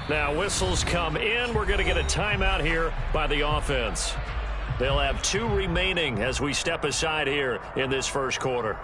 Now whistles come in. We're going to get a timeout here by the offense. They'll have 2 remaining as we step aside here in this first quarter.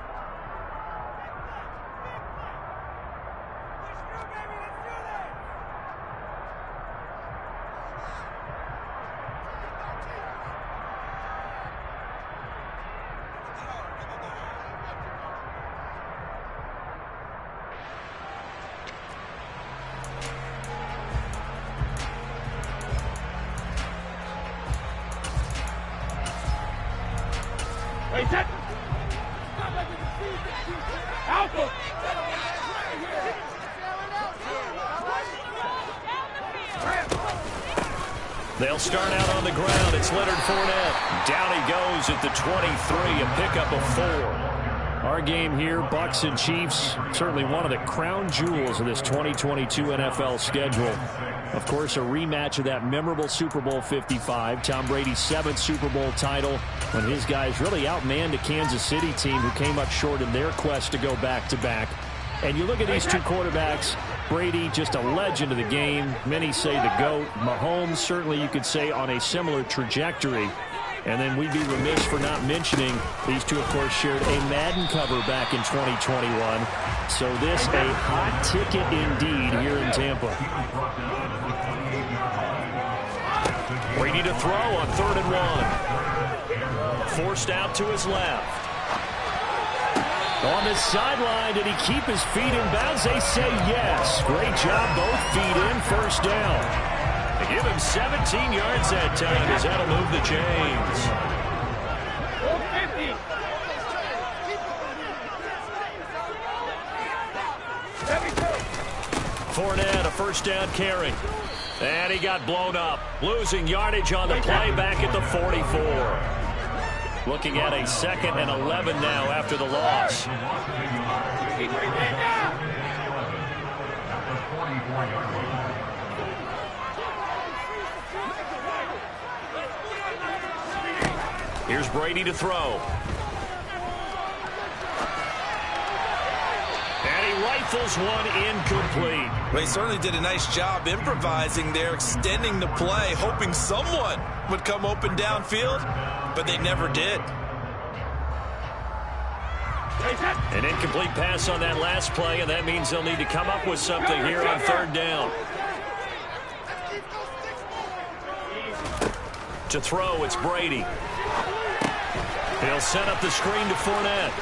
They'll start out on the ground. It's Leonard Fournette. Down he goes at the 23, a pickup of 4. Our game here, Bucs and Chiefs, certainly one of the crown jewels of this 2022 NFL schedule. Of course, a rematch of that memorable Super Bowl 55, Tom Brady's 7th Super Bowl title, when his guys really outmanned a Kansas City team who came up short in their quest to go back-to-back. And you look at these 2 quarterbacks, Brady, just a legend of the game. Many say the GOAT. Mahomes, certainly you could say on a similar trajectory. And then we'd be remiss for not mentioning these 2, of course, shared a Madden cover back in 2021. So this a hot ticket indeed here in Tampa. Brady to throw on 3rd and 1. Forced out to his left. On the sideline, did he keep his feet in bounds? They say yes. Great job, both feet in, first down. They give him 17 yards that time as that'll move the chains. Fournette, a first down carry. And he got blown up. Losing yardage on the play back at the 44. Looking at a 2nd and 11 now after the loss. Here's Brady to throw. And he rifles one incomplete. Well, he certainly did a nice job improvising there, extending the play, hoping someone would come open downfield, but they never did. An incomplete pass on that last play, and that means they'll need to come up with something here on 3rd down. To throw, it's Brady. He'll set up the screen to Fournette.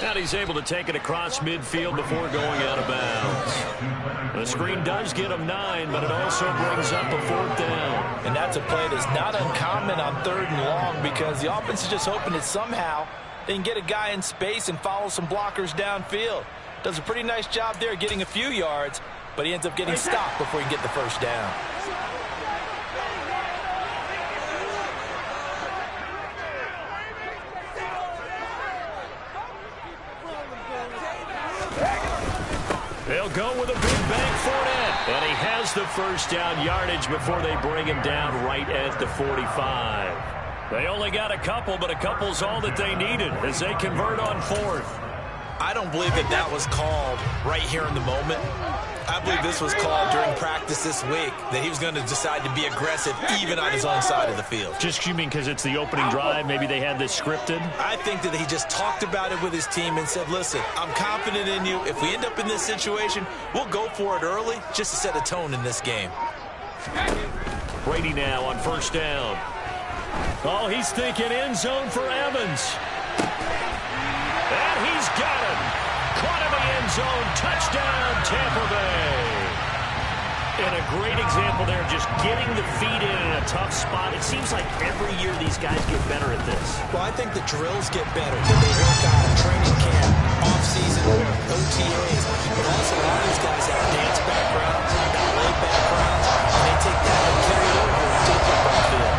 And he's able to take it across midfield before going out of bounds. The screen does get him 9, but it also brings up a 4th down. And that's a play that's not uncommon on 3rd and long because the offense is just hoping that somehow they can get a guy in space and follow some blockers downfield. Does a pretty nice job there getting a few yards, but he ends up getting stopped before he can get the first down. They'll go with a big bang Fournette. And he has the first down yardage before they bring him down right at the 45. They only got a couple, but a couple's all that they needed as they convert on 4th. I don't believe that was called right here in the moment. I believe this was called during practice this week, that he was going to decide to be aggressive even on his own side of the field. Just you mean because it's the opening drive? Maybe they had this scripted? I think that he just talked about it with his team and said, listen, I'm confident in you. If we end up in this situation, we'll go for it early just to set a tone in this game. Brady now on 1st down. Oh, he's thinking end zone for Evans. And he's got him. Caught in the end zone. Touchdown, Tampa Bay. And a great example there, just getting the feet in a tough spot. It seems like every year these guys get better at this. Well, I think the drills get better. They work out in training camp, off-season, OTAs. But also, a lot of these guys have dance backgrounds, ballet backgrounds, and they take that and carry it over to the football field.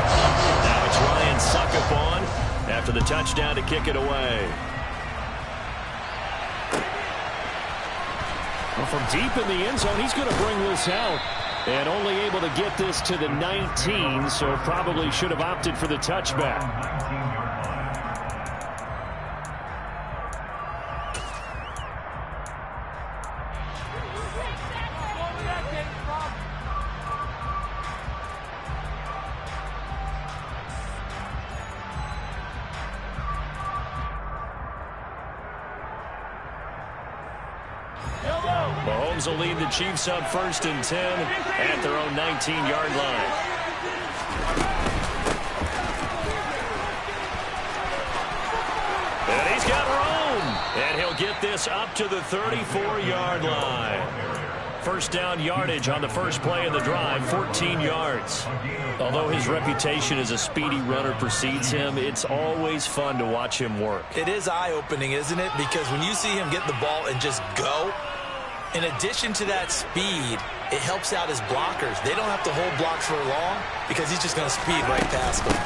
Now it's Ryan Succop after the touchdown to kick it away. Well, from deep in the end zone, he's going to bring this out. And only able to get this to the 19, so probably should have opted for the touchback. Mahomes will lead the Chiefs up 1st and 10 at their own 19-yard line. And he's got room. And he'll get this up to the 34-yard line. First down yardage on the first play of the drive, 14 yards. Although his reputation as a speedy runner precedes him, it's always fun to watch him work. It is eye-opening, isn't it? Because when you see him get the ball and just go, in addition to that speed, it helps out his blockers. They don't have to hold blocks for long because he's just going to speed right past them.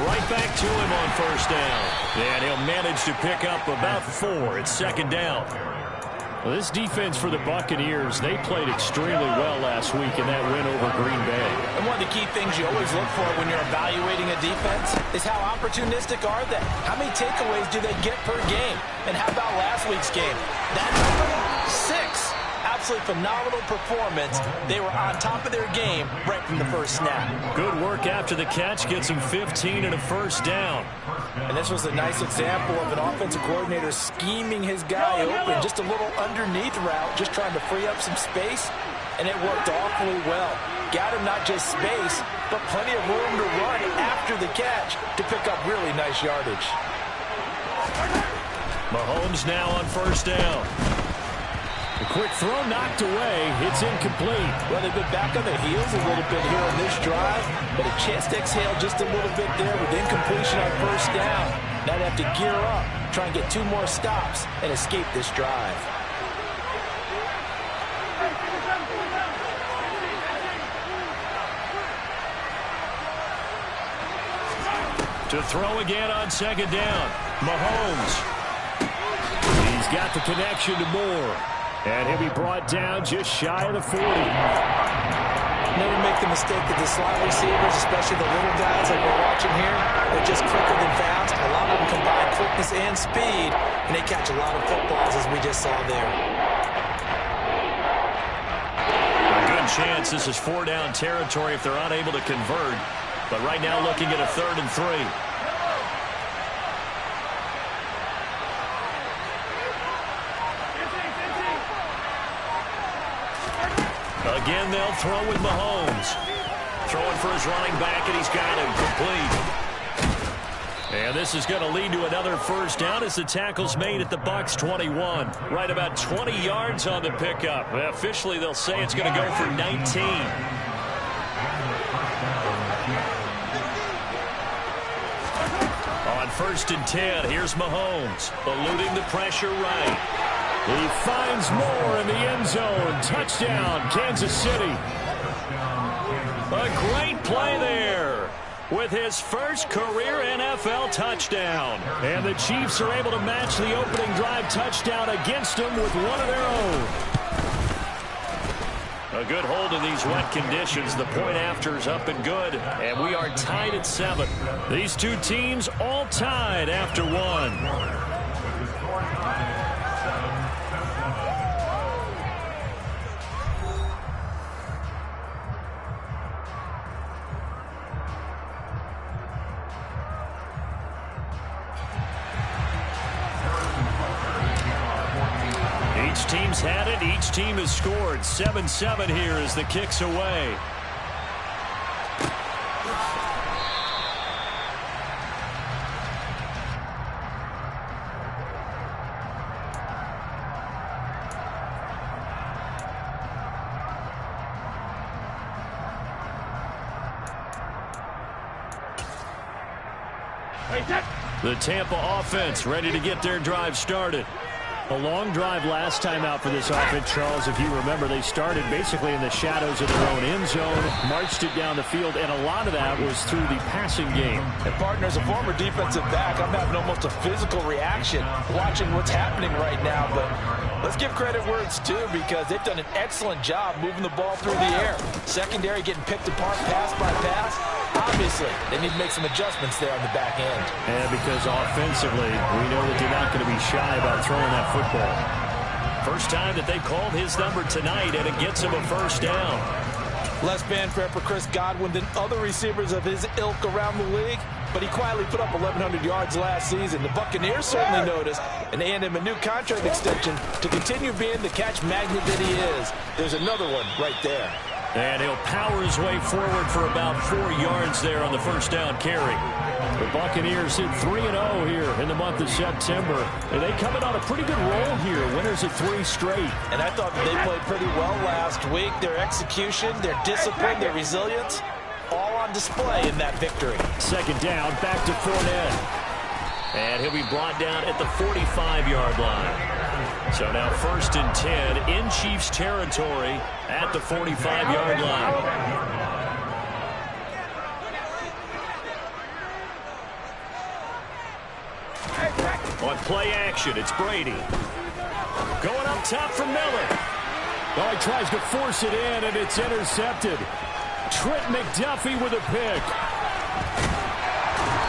Right back to him on first down. And he'll manage to pick up about 4. It's 2nd down. Well, this defense for the Buccaneers, they played extremely well last week in that win over Green Bay. And one of the key things you always look for when you're evaluating a defense is how opportunistic are they? How many takeaways do they get per game? And how about last week's game? That number, 6. Absolutely phenomenal performance. They were on top of their game right from the first snap. Good work after the catch. Gets him 15 and a first down. And this was a nice example of an offensive coordinator scheming his guy open. Just a little underneath route, just trying to free up some space. And it worked awfully well. Got him not just space, but plenty of room to run after the catch to pick up really nice yardage. Mahomes now on first down. A quick throw knocked away. It's incomplete. Well, they've been back on their heels a little bit here on this drive, but a chance to exhale just a little bit there with incompletion on first down. Now they have to gear up, try and get 2 more stops, and escape this drive. To throw again on 2nd down. Mahomes. He's got the connection to Moore. And he'll be brought down just shy of the 40. Never make the mistake that the slot receivers, especially the little guys like we're watching here, they're just quicker than fast. A lot of them combine quickness and speed, and they catch a lot of footballs, as we just saw there. A good chance this is 4-down territory if they're unable to convert. But right now looking at a 3rd and 3. Again, they'll throw with Mahomes. Throwing for his running back, and he's got him complete. And this is going to lead to another first down as the tackle's made at the Bucs 21. Right about 20 yards on the pickup. Well, officially, they'll say it's going to go for 19. On 1st and 10, here's Mahomes, eluding the pressure right. He finds Moore in the end zone. Touchdown, Kansas City. A great play there with his first career NFL touchdown. And the Chiefs are able to match the opening drive touchdown against them with one of their own. A good hold in these wet conditions. The point after is up and good. And we are tied at 7. These two teams all tied after 1. Each team's had it. Each team has scored. 7-7 here as the kick's away. The Tampa offense ready to get their drive started. A long drive last time out for this offense, Charles. If you remember, they started basically in the shadows of their own end zone, marched it down the field, and a lot of that was through the passing game. And, partner, as a former defensive back, I'm having almost a physical reaction watching what's happening right now. But let's give credit where it's due because they've done an excellent job moving the ball through the air. Secondary getting picked apart pass by pass. Obviously, they need to make some adjustments there on the back end. And because offensively, we know that they're not going to be shy about throwing that football. First time that they called his number tonight, and it gets him a first down. Less fanfare for Chris Godwin than other receivers of his ilk around the league. but he quietly put up 1,100 yards last season. The Buccaneers certainly noticed, and they handed him a new contract extension to continue being the catch magnet that he is. There's another one right there. And he'll power his way forward for about 4 yards there on the first down carry. The Buccaneers hit 3-0 here in the month of September. And they come in on a pretty good roll here. Winners of 3 straight. And I thought they played pretty well last week. Their execution, their discipline, their resilience, all on display in that victory. Second down, back to Fournette. And he'll be brought down at the 45-yard line. So now 1st and 10 in Chiefs territory at the 45-yard line. On play action, it's Brady. Going up top for Miller. Oh, he tries to force it in, and it's intercepted. Trent McDuffie with a pick.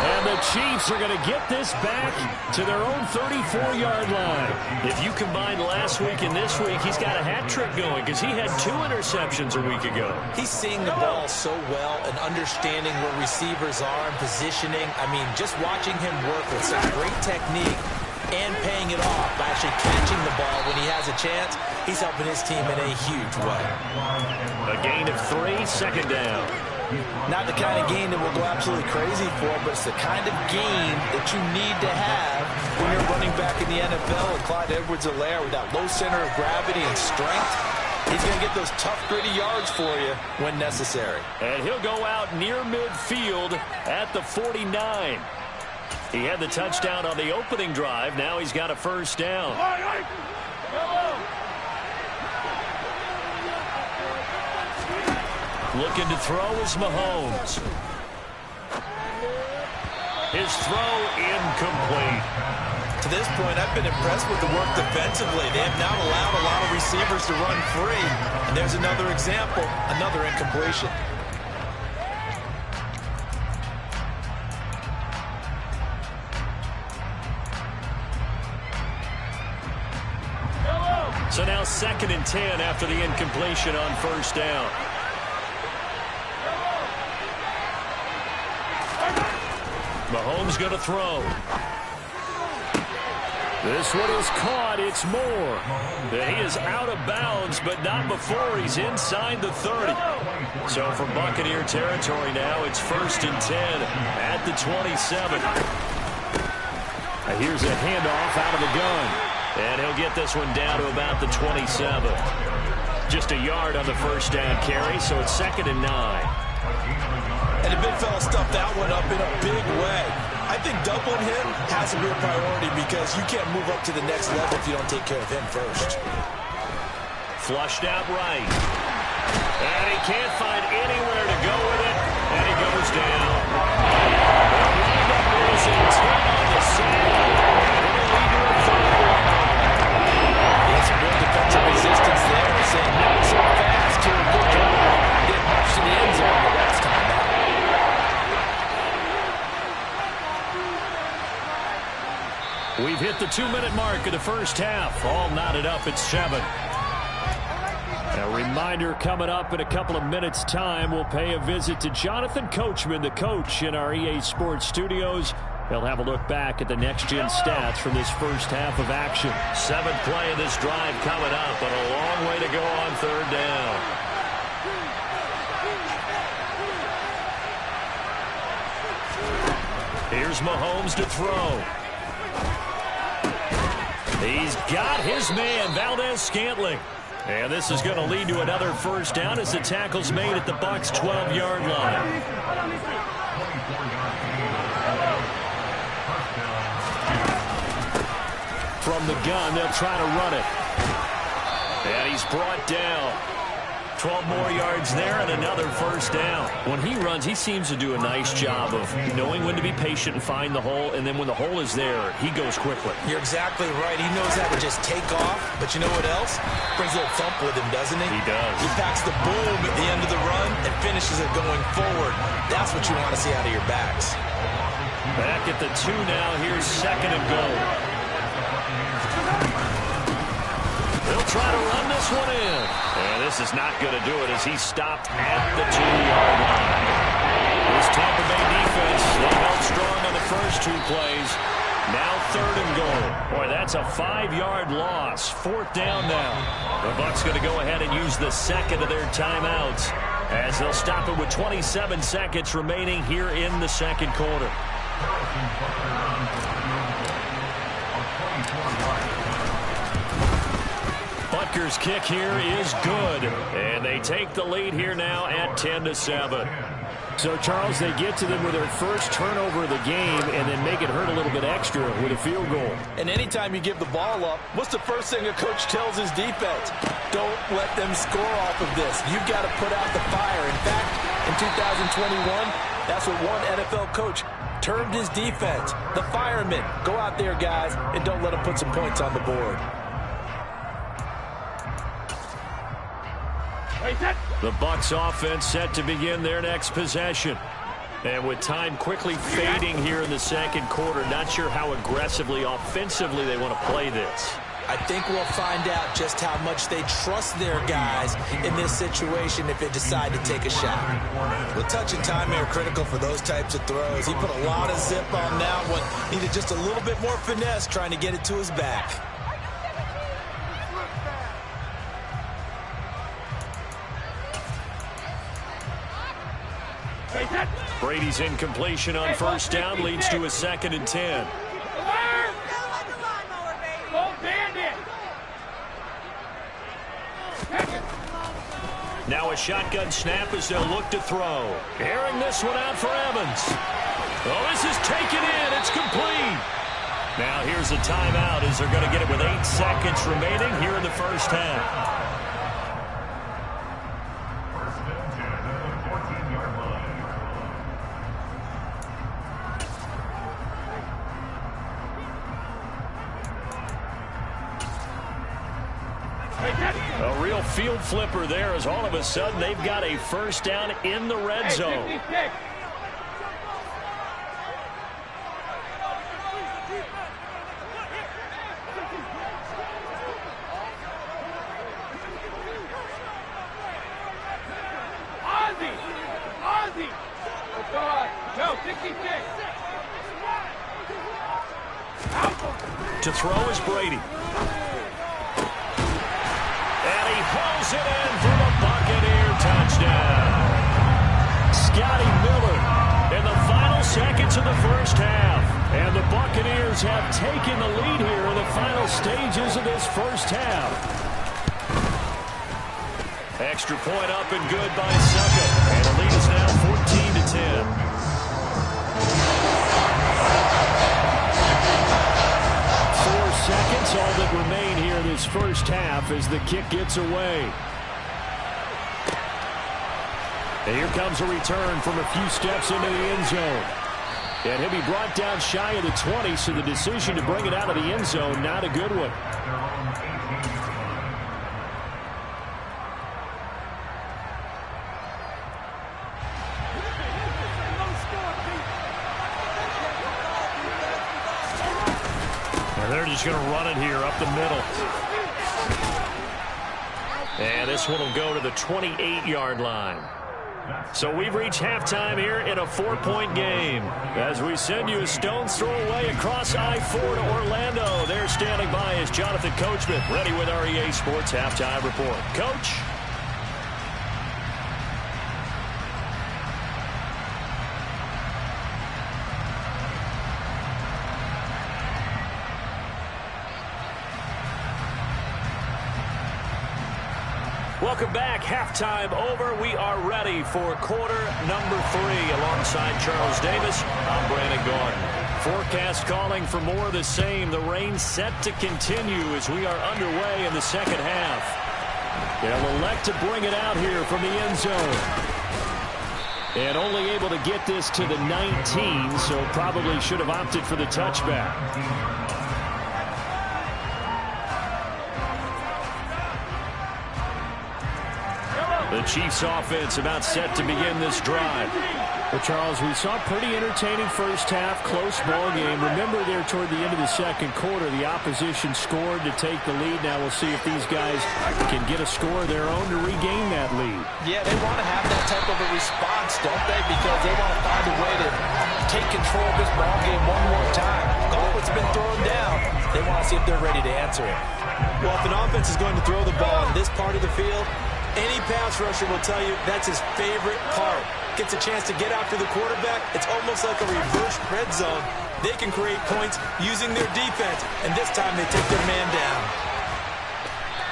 And the Chiefs are going to get this back to their own 34-yard line. If you combine last week and this week, he's got a hat trick going because he had 2 interceptions a week ago. He's seeing the ball so well and understanding where receivers are and positioning. I mean, just watching him work with such great technique and paying it off by actually catching the ball when he has a chance, he's helping his team in a huge way. A gain of 3, second down. Not the kind of game that we'll go absolutely crazy for, but it's the kind of game that you need to have when you're running back in the NFL. And Clyde Edwards-Helaire with that low center of gravity and strength, he's going to get those tough, gritty yards for you when necessary. And he'll go out near midfield at the 49. He had the touchdown on the opening drive. Now he's got a first down. Looking to throw is Mahomes. His throw incomplete. To this point, I've been impressed with the work defensively. They have not allowed a lot of receivers to run free. And there's another example, another incompletion. So now 2nd and 10 after the incompletion on first down. Mahomes going to throw. This one is caught. It's Moore. He is out of bounds, but not before he's inside the 30. So from Buccaneer territory now, it's 1st and 10 at the 27. Here's a handoff out of the gun. And he'll get this one down to about the 27. Just a yard on the first down carry, so it's 2nd and 9. And the big fella stuffed that one up in a big way. I think doubling him has to be a priority because you can't move up to the next level if you don't take care of him first. Flushed out right. And he can't find anywhere to go with it. And he goes down. The windup is in 10 on the sack. Yes, good defensive resistance there. Saying not so fast to a good job. Get much to the end zone the last time out. We've hit the 2-minute mark of the first half. All knotted up at 7. A reminder coming up in a couple of minutes' time. We'll pay a visit to Jonathan Coachman, the coach in our EA Sports studios. He'll have a look back at the next-gen stats from this first half of action. 7th play of this drive coming up, but a long way to go on 3rd down. Here's Mahomes to throw. He's got his man, Valdez-Scantling. And this is going to lead to another first down as the tackle's made at the Bucs' 12-yard line. From the gun, they'll try to run it. And he's brought down. 12 more yards there and another first down. When he runs, he seems to do a nice job of knowing when to be patient and find the hole, and then when the hole is there, he goes quickly. You're exactly right. He knows how to just take off, but you know what else? Brings a little thump with him, doesn't he? He does. He packs the boom at the end of the run and finishes it going forward. That's what you want to see out of your backs. Back at the 2 now. Here's 2nd and goal. They'll try to run this one in. And this is not going to do it as he's stopped at the 2-yard line. this Tampa Bay defense, they held strong on the first 2 plays. Now 3rd and goal. Boy, that's a 5-yard loss. 4th down now. The Bucs going to go ahead and use the second of their timeouts as they'll stop it with 27 seconds remaining here in the second quarter. Butker's kick here is good. And they take the lead here now at 10-7. So, Charles, they get to them with their first turnover of the game and then make it hurt a little bit extra with a field goal. And anytime you give the ball up, what's the first thing a coach tells his defense? Don't let them score off of this. You've got to put out the fire. In fact, in 2021, that's what one NFL coach termed his defense. The firemen. Go out there, guys, and don't let them put some points on the board. The Bucs offense set to begin their next possession. And with time quickly fading here in the second quarter, not sure how aggressively, offensively they want to play this. I think we'll find out just how much they trust their guys in this situation if they decide to take a shot. Well, touch and time are critical for those types of throws. He put a lot of zip on that one. Needed just a little bit more finesse trying to get it to his back. Brady's incompletion on first down leads to a 2nd and 10. Now a shotgun snap as they'll look to throw. Airing this one out for Evans. Oh, this is taken in. It's complete. Now here's a timeout as they're going to get it with 8 seconds remaining here in the first half. A real field flipper there as all of a sudden they've got a first down in the red zone. To throw is Brady. And he hauls it in for the Buccaneer touchdown. Scotty Miller in the final seconds of the first half. And the Buccaneers have taken the lead here in the final stages of this first half. Extra point up and good by Suckup. And the lead is now 14-10. 4 seconds, all that remain here in this first half as the kick gets away. And here comes a return from a few steps into the end zone. And he'll be brought down shy of the 20, so the decision to bring it out of the end zone, not a good one. They're just going to run it here up the middle. And this one will go to the 28-yard line. So we've reached halftime here in a 4-point game. As we send you a stone's throw away across I-4 to Orlando. There standing by is Jonathan Coachman, ready with our EA Sports Halftime Report. Coach? Welcome back. Halftime over. We are ready for quarter number 3. Alongside Charles Davis, I'm Brandon Gordon. Forecast calling for more of the same. The rain set to continue as we are underway in the second half. They'll elect to bring it out here from the end zone. And only able to get this to the 19, so probably should have opted for the touchback. The Chiefs offense about set to begin this drive. Well, Charles, we saw a pretty entertaining first half, close ball game. Remember there toward the end of the second quarter, the opposition scored to take the lead. Now we'll see if these guys can get a score of their own to regain that lead. Yeah, they want to have that type of a response, don't they? Because they want to find a way to take control of this ball game one more time. All what's been thrown down, they want to see if they're ready to answer it. Well, if an offense is going to throw the ball in this part of the field, any pass rusher will tell you that's his favorite part. Gets a chance to get after the quarterback. It's almost like a reverse red zone. They can create points using their defense, and this time they take their man down.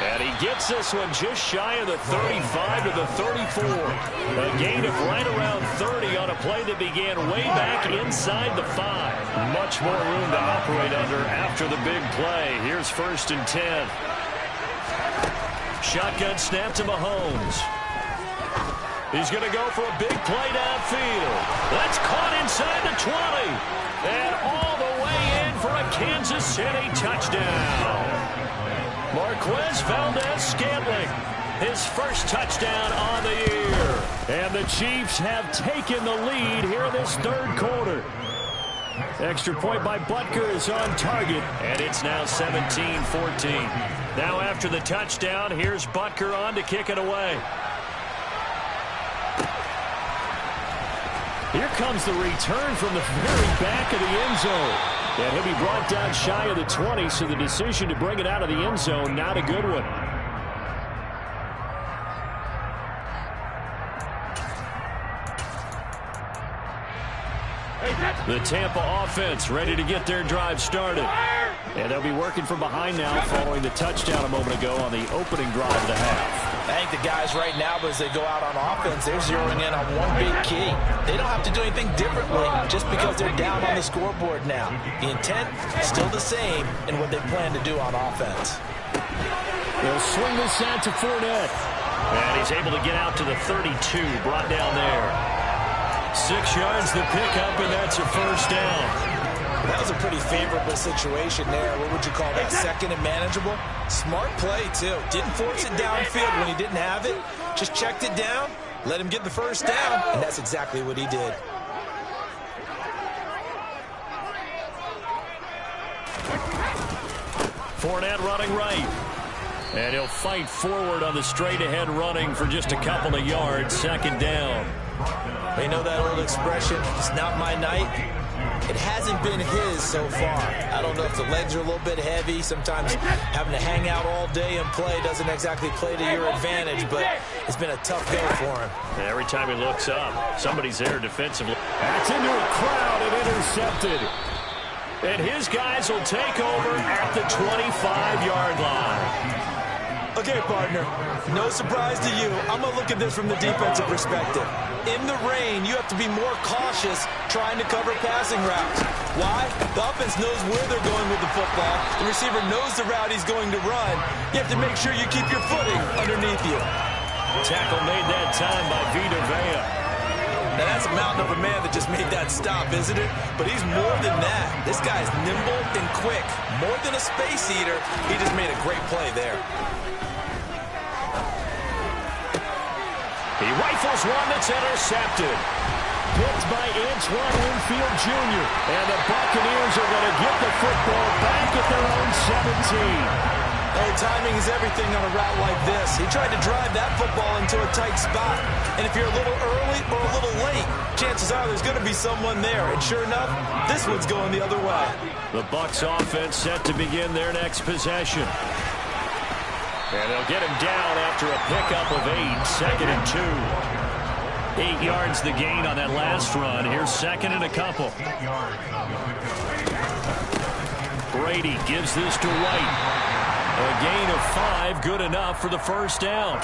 And he gets this one just shy of the 35 to the 34. A gain of right around 30 on a play that began way back inside the 5. Much more room to operate under after the big play. Here's 1st and 10. Shotgun snap to Mahomes. He's going to go for a big play downfield. That's caught inside the 20. And all the way in for a Kansas City touchdown. Marquez Valdez-Scantling, his first touchdown on the year. And the Chiefs have taken the lead here in this third quarter. Extra point by Butker is on target, and it's now 17-14. Now after the touchdown, here's Butker on to kick it away. Here comes the return from the very back of the end zone. And he'll be brought down shy of the 20, so the decision to bring it out of the end zone, not a good one. The Tampa offense ready to get their drive started. And they'll be working from behind now following the touchdown a moment ago on the opening drive of the half. I think the guys right now, as they go out on offense, they're zeroing in on one big key. They don't have to do anything differently just because they're down on the scoreboard now. The intent is still the same in what they plan to do on offense. They'll swing this out to Fournette. And he's able to get out to the 32, brought down there. 6 yards the pickup, and that's a first down. That was a pretty favorable situation there. What would you call that? Second and manageable? Smart play, too. Didn't force it downfield when he didn't have it. Just checked it down, let him get the first down, and that's exactly what he did. Fournette running right. And he'll fight forward on the straight-ahead running for just a couple of yards. Second down. You know that old expression, it's not my night? It hasn't been his so far. I don't know if the legs are a little bit heavy. Sometimes having to hang out all day and play doesn't exactly play to your advantage, but it's been a tough go for him. Every time he looks up, somebody's there defensively. That's into a crowd and intercepted. And his guys will take over at the 25-yard line. Okay, partner, no surprise to you. I'm going to look at this from the defensive perspective. In the rain, you have to be more cautious trying to cover passing routes. Why? The offense knows where they're going with the football. The receiver knows the route he's going to run. You have to make sure you keep your footing underneath you. Tackle made that time by Vita Vea. Now, that's a mountain of a man that just made that stop, isn't it? But he's more than that. This guy's nimble and quick. More than a space eater, he just made a great play there. He rifles one that's intercepted. Picked by Antoine Winfield Jr. And the Buccaneers are going to get the football back at their own 17. Oh, timing is everything on a route like this. He tried to drive that football into a tight spot. And if you're a little early or a little late, chances are there's going to be someone there. And sure enough, this one's going the other way. The Bucs offense set to begin their next possession. And they'll get him down after a pickup of 8, second and 2. 8 yards the gain on that last run. Here's second and a couple. Brady gives this to White. A gain of 5, good enough for the first down.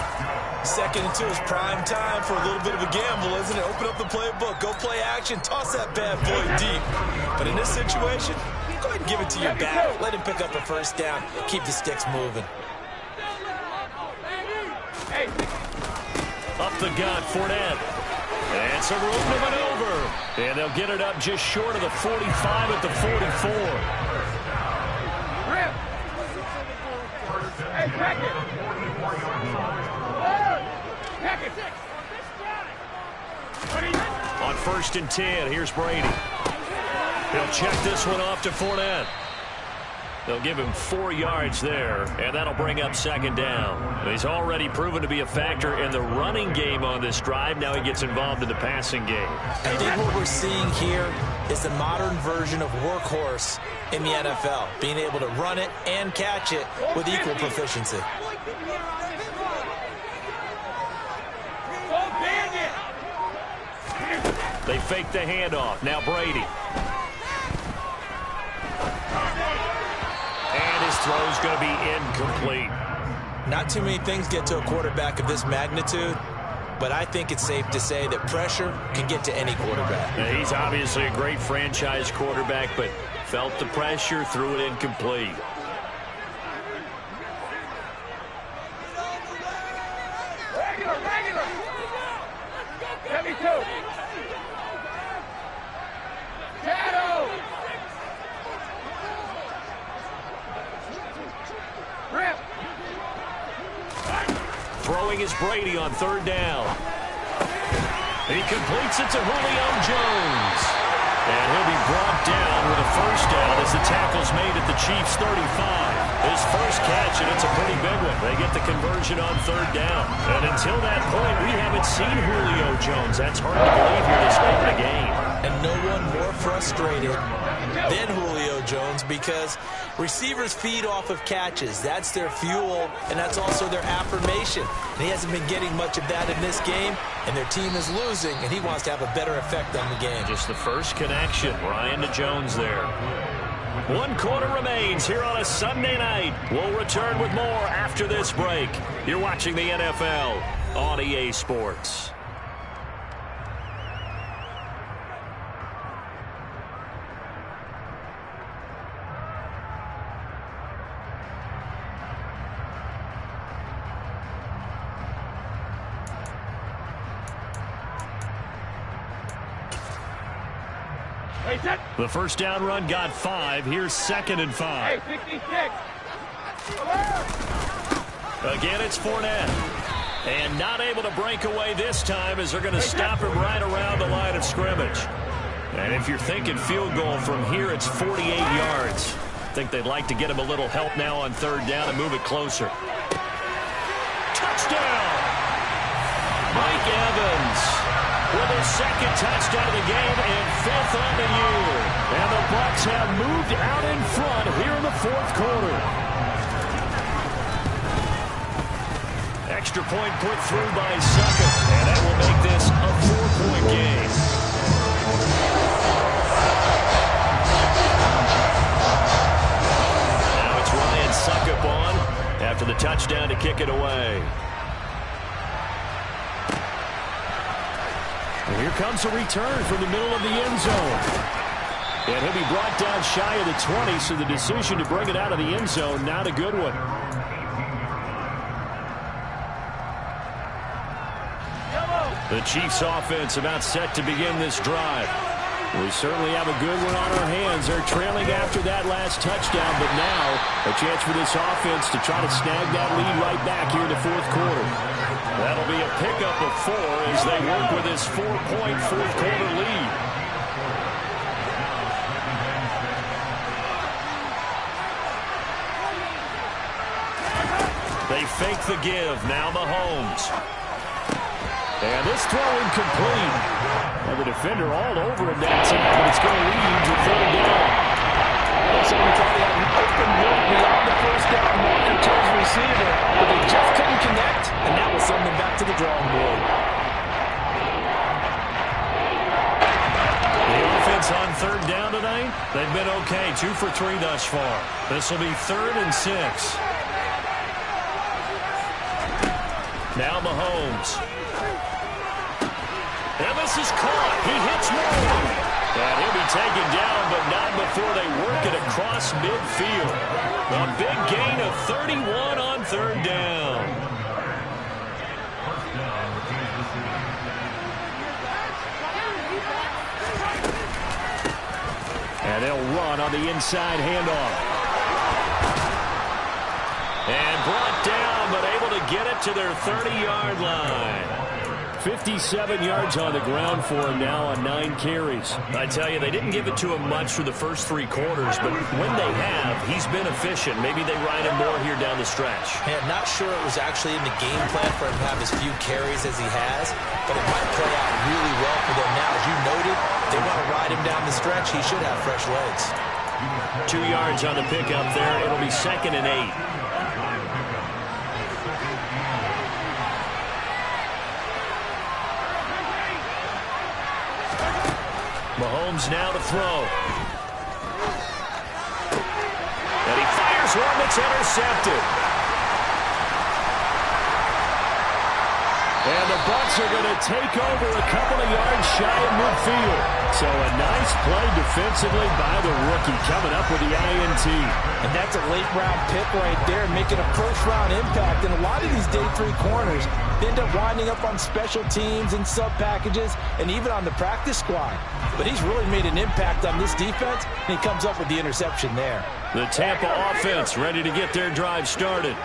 Second and 2 is prime time for a little bit of a gamble, isn't it? Open up the playbook, go play action, toss that bad boy deep. But in this situation, go ahead and give it to your back. Let him pick up a first down. Keep the sticks moving. Up the gut, Fournette. And some room to maneuver. And they'll get it up just short of the 45 at the 44. On 1st and 10. Here's Brady. He'll check this one off to Fournette. They'll give him 4 yards there, and that'll bring up 2nd down. He's already proven to be a factor in the running game on this drive. Now he gets involved in the passing game. I think what we're seeing here is the modern version of workhorse in the NFL, being able to run it and catch it with equal proficiency. They fake the handoff. Now Brady. And his throw's going to be incomplete. Not too many things get to a quarterback of this magnitude, but I think it's safe to say that pressure can get to any quarterback. Now, he's obviously a great franchise quarterback, but felt the pressure, threw it incomplete. Throwing is Brady on 3rd down. He completes it to Julio Jones. And he'll be brought down with a 1st down as the tackle's made at the Chiefs' 35. His first catch, and it's a pretty big one. They get the conversion on 3rd down. And until that point, we haven't seen Julio Jones. That's hard to believe here this late in the game. And no one more frustrated than Julio Jones, because receivers feed off of catches. That's their fuel, and that's also their affirmation. And he hasn't been getting much of that in this game, and their team is losing, and he wants to have a better effect on the game. Just the first connection. Ryan to Jones there. 1 quarter remains here on a Sunday night. We'll return with more after this break. You're watching the NFL on EA Sports. The 1st down run got 5. Here's 2nd and 5. Again, it's Fournette. And not able to break away this time as they're going to stop him right around the line of scrimmage. And if you're thinking field goal from here, it's 48 yards. I think they'd like to get him a little help now on 3rd down and move it closer. Touchdown! Mike Evans with his 2nd touchdown of the game and 5th on the year. And the Bucs have moved out in front here in the 4th quarter. Extra point put through by Succop, and that will make this a 4-point game. Now it's Ryan Succop on after the touchdown to kick it away. And here comes a return from the middle of the end zone. And he'll be brought down shy of the 20, so the decision to bring it out of the end zone, not a good one. The Chiefs offense about set to begin this drive. We certainly have a good one on our hands. They're trailing after that last touchdown, but now a chance for this offense to try to snag that lead right back here in the 4th quarter. That'll be a pickup of 4 as they work with this 4-point 4th quarter lead. They fake the give. Now Mahomes. And this throw incomplete. And the defender all over him that time, but it's going to lead to 3rd down. So we thought he had an open look beyond the 1st down marker to his receiver, but they just couldn't connect, and that will send them back to the drawing board. The offense on 3rd down tonight, they've been okay. 2 for 3 thus far. This will be 3rd and 6. Now Mahomes. And this is caught. He hits Moore. And he'll be taken down, but not before they work it across midfield. A big gain of 31 on 3rd down. And they'll run on the inside handoff. And brought down, but able to get it to their 30-yard line. 57 yards on the ground for him now on 9 carries. I tell you, they didn't give it to him much for the first 3 quarters, but when they have, he's been efficient. Maybe they ride him more here down the stretch. Yeah, not sure it was actually in the game plan for him to have as few carries as he has, but it might play out really well for them now. As you noted, if they want to ride him down the stretch, he should have fresh legs. 2 yards on the pickup there. It'll be 2nd and 8. Mahomes now to throw. And he fires one that's intercepted. And the Bucs are going to take over a couple of yards shy of midfield. So a nice play defensively by the rookie coming up with the INT. And that's a late-round pick right there, making a first-round impact. And a lot of these day 3 corners end up winding up on special teams and sub-packages and even on the practice squad. But he's really made an impact on this defense, and he comes up with the interception there. The Tampa offense ready to get their drive started.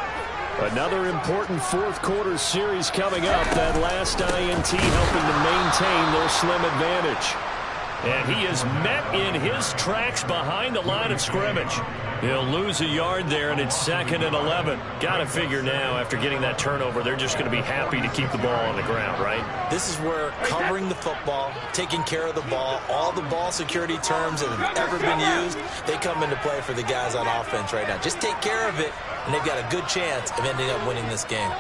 Another important fourth-quarter series coming up. That last INT helping to maintain their slim advantage. And he is met in his tracks behind the line of scrimmage. He'll lose a yard there, and it's 2nd and 11. Got to figure now, after getting that turnover, they're just going to be happy to keep the ball on the ground, right? This is where covering the football, taking care of the ball, all the ball security terms that have ever been used, they come into play for the guys on offense right now. Just take care of it, and they've got a good chance of ending up winning this game.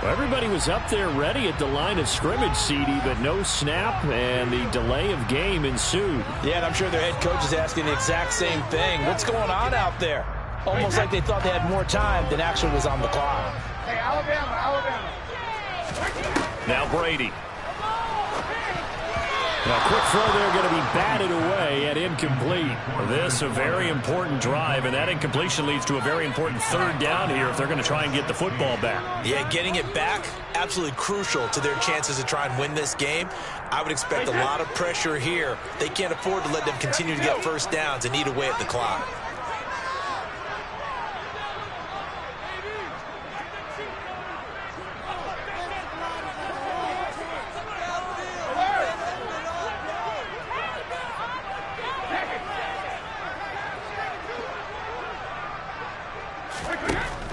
Well, everybody was up there ready at the line of scrimmage, CD, but no snap, and the delay of game ensued. Yeah, and I'm sure their head coach is asking the exact same thing. What's going on out there? Almost like they thought they had more time than actually was on the clock. Hey, Alabama. Now Brady. Now, quick throw there going to be batted away at incomplete. This a very important drive, and that incompletion leads to a very important 3rd down here if they're going to try and get the football back. Yeah, getting it back, absolutely crucial to their chances to try and win this game. I would expect a lot of pressure here. They can't afford to let them continue to get first downs and eat away at the clock.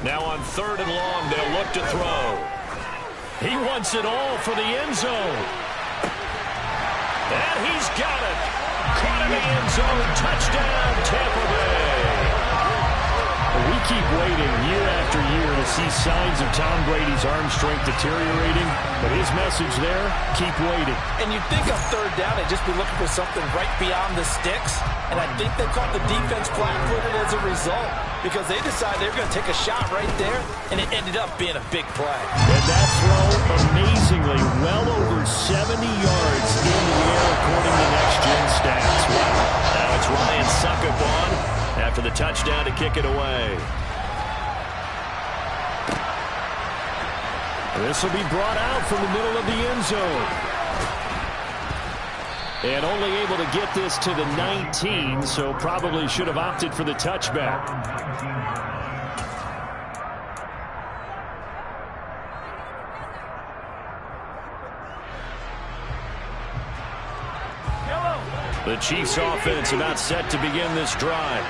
Now on 3rd and long, they'll look to throw. He wants it all for the end zone. And he's got it. Caught in the end zone. Touchdown, Tampa Bay. We keep waiting year after year to see signs of Tom Brady's arm strength deteriorating. But his message there, keep waiting. And you'd think on 3rd down, they'd just be looking for something right beyond the sticks. And I think they caught the defense flat-footed as a result, because they decided they were going to take a shot right there, and it ended up being a big play. And that throw, amazingly, well over 70 yards in the air, according to next-gen stats. Wow. Now it's Ryan Succop on after the touchdown to kick it away. This will be brought out from the middle of the end zone. And only able to get this to the 19, so probably should have opted for the touchback. The Chiefs offense about set to begin this drive.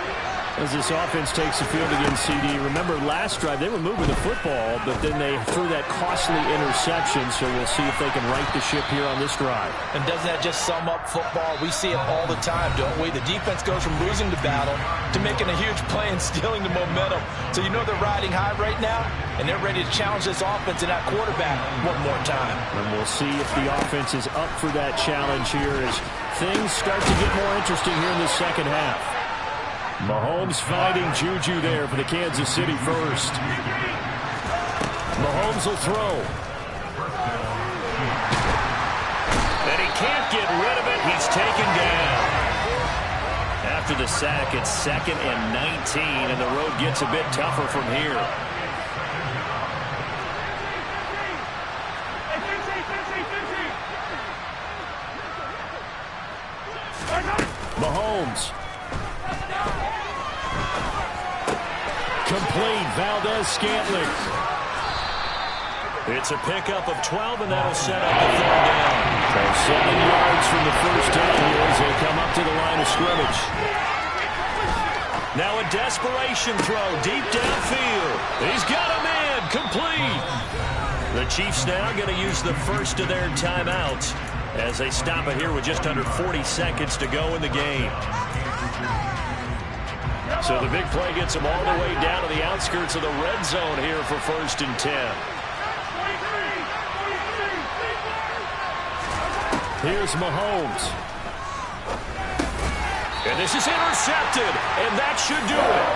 As this offense takes the field again, CD. Remember last drive, they were moving the football, but then they threw that costly interception, so we'll see if they can right the ship here on this drive. And doesn't that just sum up football? We see it all the time, don't we? The defense goes from losing the battle to making a huge play and stealing the momentum. So you know they're riding high right now, and they're ready to challenge this offense and that quarterback one more time. And we'll see if the offense is up for that challenge here as things start to get more interesting here in the second half. Mahomes fighting Juju there for the Kansas City first. Mahomes will throw. And he can't get rid of it. He's taken down. After the sack, it's 2nd and 19, and the road gets a bit tougher from here. Mahomes. Complete. Valdez-Scantling. It's a pickup of 12, and that'll set up the third down. So 7 yards from the first down here as they come up to the line of scrimmage. Now a desperation throw deep downfield. He's got a man complete. The Chiefs now going to use the first of their timeouts as they stop it here with just under 40 seconds to go in the game. So the big play gets them all the way down to the outskirts of the red zone here for 1st and 10. Here's Mahomes. And this is intercepted, and that should do it.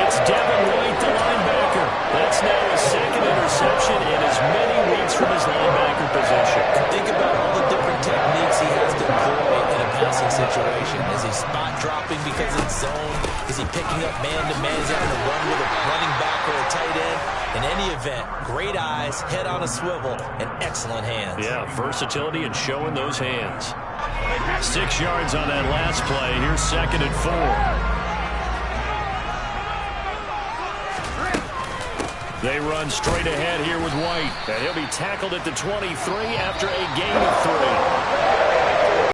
It's Devin White, the linebacker. That's now his second interception in as many weeks from his linebacker position. Think about all the different techniques he has to employ in a passing situation. Is he spot dropping because it's zone? Is he picking up man-to-man? Is he having to run with a running back or a tight end? In any event, great eyes, head on a swivel, and excellent hands. Yeah, versatility and showing those hands. 6 yards on that last play. Here's 2nd and 4. They run straight ahead here with White. And he'll be tackled at the 23 after a gain of 3.